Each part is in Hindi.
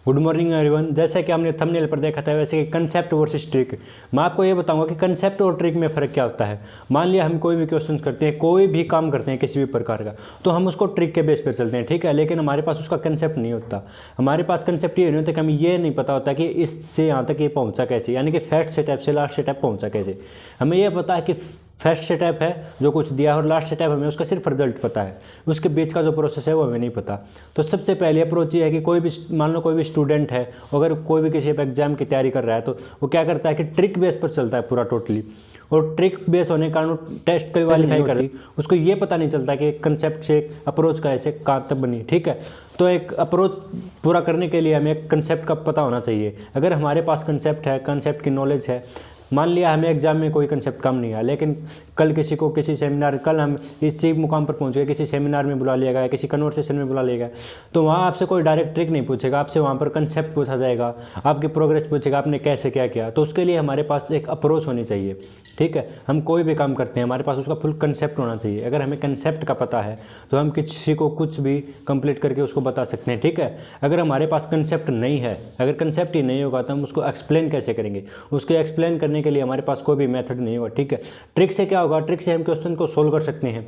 Good morning everyone. जैसे कि हमने थंबनेल पर देखा था वैसे कि कंसेप्ट वर्सेस ट्रिक। मैं आपको ये बताऊंगा कि कंसेप्ट और ट्रिक में फ़र्क क्या होता है। मान लिया हम कोई भी क्वेश्चन करते हैं, कोई भी काम करते हैं किसी भी प्रकार का, तो हम उसको ट्रिक के बेस पर चलते हैं, ठीक है। लेकिन हमारे पास उसका कंसेप्ट नहीं होता। हमारे पास कंसेप्ट ये नहीं होता कि हमें ये नहीं पता होता कि इससे यहाँ तक ये पहुँचा कैसे, यानी कि फर्स्ट स्टेप से लास्ट स्टेप पहुँचा कैसे। हमें ये पता है कि फर्स्ट स्टेप है जो कुछ दिया और लास्ट स्टेप हमें उसका सिर्फ रिजल्ट पता है, उसके बीच का जो प्रोसेस है वो हमें नहीं पता। तो सबसे पहले अप्रोच ये है कि कोई भी मान लो कोई भी स्टूडेंट है, अगर कोई भी किसी एग्जाम की तैयारी कर रहा है तो वो क्या करता है कि ट्रिक बेस पर चलता है पूरा टोटली। और ट्रिक बेस होने के कारण टेस्ट क्वालिफाई कर उसको ये पता नहीं चलता कि कंसेप्ट से अप्रोच का ऐसे कहाँ तक बनी, ठीक है। तो एक अप्रोच पूरा करने के लिए हमें एक कंसेप्ट का पता होना चाहिए। अगर हमारे पास कंसेप्ट है, कंसेप्ट की नॉलेज है, मान लिया हमें एग्जाम में कोई कंसेप्ट कम नहीं है, लेकिन कल किसी को किसी सेमिनार, कल हम इसी मुकाम पर पहुंच गए, किसी सेमिनार में बुला लिया गया, किसी कन्वर्सेशन में बुला लिया गया, तो वहाँ आपसे कोई डायरेक्ट ट्रिक नहीं पूछेगा, आपसे वहाँ पर कंसेप्ट पूछा जाएगा, आपकी प्रोग्रेस पूछेगा, आपने कैसे क्या किया। तो उसके लिए हमारे पास एक अप्रोच होनी चाहिए, ठीक है। हम कोई भी काम करते हैं हमारे पास उसका फुल कंसेप्ट होना चाहिए। अगर हमें कंसेप्ट का पता है तो हम किसी को कुछ भी कंप्लीट करके उसको बता सकते हैं, ठीक है। अगर हमारे पास कंसेप्ट नहीं है, अगर कंसेप्ट ही नहीं होगा तो हम उसको एक्सप्लेन कैसे करेंगे। उसको एक्सप्लेन करने के लिए हमारे पास कोई भी मेथड नहीं होगा, ठीक है। ट्रिक से क्या होगा, ट्रिक से हम क्वेश्चन को सोल्व कर सकते हैं,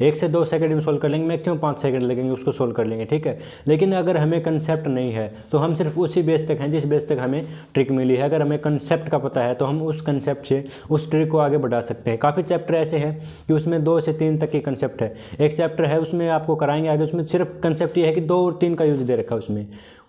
1 से 2 सेकंड में सोल्व कर लेंगे, मैक्सिमम 5 सेकंड लगेंगे उसको सोल्व कर लेंगे, ठीक है। लेकिन अगर हमें कंसेप्ट नहीं है तो हम सिर्फ उसी बेस तक हैं जिस बेस तक हमें ट्रिक मिली है। अगर हमें कंसेप्ट का पता है तो हम उस कंसेप्ट से उस ट्रिक को आगे बढ़ा सकते हैं। काफ़ी चैप्टर ऐसे हैं कि उसमें 2 से 3 तक के कंसेप्ट है। एक चैप्टर है उसमें आपको कराएंगे आगे, उसमें सिर्फ कंसेप्ट ये है कि 2 और 3 का यूज दे रखा है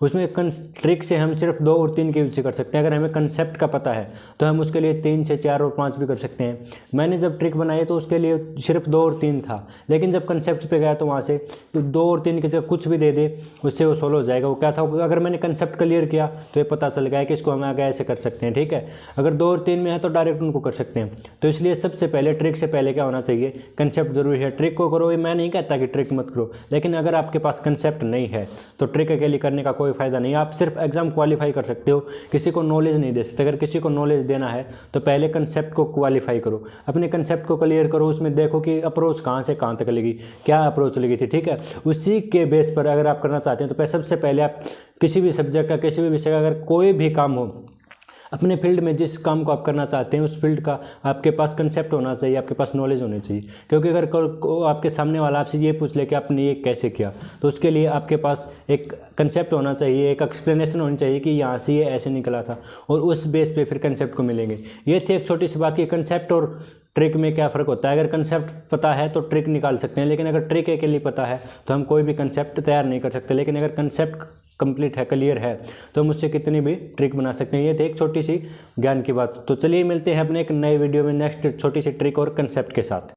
उसमें ट्रिक से हम सिर्फ 2 और 3 के यूज कर सकते हैं। अगर हमें कंसेप्ट का पता है तो हम उसके लिए 3 से 4 और 5 भी कर सकते हैं। मैंने जब ट्रिक बनाई तो उसके लिए सिर्फ 2 और 3 था, लेकिन जब कंसेप्ट पे गया तो वहाँ से 2 और 3 की जगह कुछ भी दे दे उससे वो सोल्व हो जाएगा। वो क्या था, अगर मैंने कंसेप्ट क्लियर किया तो ये पता चल गया कि इसको हम आगे ऐसे कर सकते हैं, ठीक है। अगर 2 और 3 में है तो डायरेक्ट उनको कर सकते हैं। तो इसलिए सबसे पहले ट्रिक से पहले क्या होना चाहिए, कंसेप्ट जरूरी है। ट्रिक को करो, मैं नहीं कहता कि ट्रिक मत करो, लेकिन अगर आपके पास कंसेप्ट नहीं है तो ट्रिक अकेले करने का कोई फायदा नहीं। आप सिर्फ एग्जाम क्वालिफाई कर सकते हो, किसी को नॉलेज नहीं दे सकते। अगर किसी को नॉलेज देना है तो पहले कंसेप्ट को क्वालिफाई करो, अपने कंसेप्ट को क्लियर करो, उसमें देखो कि अप्रोच कहाँ से कहाँ तक लगी, क्या अप्रोच लगी थी, ठीक है। उसी के बेस पर अगर आप करना चाहते हैं तो सबसे पहले आप किसी भी सब्जेक्ट का, किसी भी विषय का, अगर कोई भी काम हो अपने फील्ड में, जिस काम को आप करना चाहते हैं उस फील्ड का आपके पास कंसेप्ट होना चाहिए, आपके पास नॉलेज होनी चाहिए। क्योंकि अगर आपके सामने वाला आपसे ये पूछ ले कि आपने ये कैसे किया, तो उसके लिए आपके पास एक कंसेप्ट होना चाहिए, एक एक्सप्लेनेशन होनी चाहिए कि यहाँ से ये ऐसे निकला था, और उस बेस पे फिर कंसेप्ट को मिलेंगे। ये थी एक छोटी सी बात कि कंसेप्ट और ट्रिक में क्या फ़र्क होता है। अगर कंसेप्ट पता है तो ट्रिक निकाल सकते हैं, लेकिन अगर ट्रिक के लिए पता है तो हम कोई भी कंसेप्ट तैयार नहीं कर सकते। लेकिन अगर कंसेप्ट कंप्लीट है, क्लियर है, तो हम उससे कितनी भी ट्रिक बना सकते हैं। ये थी एक छोटी सी ज्ञान की बात। तो चलिए मिलते हैं अपने एक नए वीडियो में नेक्स्ट छोटी सी ट्रिक और कंसेप्ट के साथ।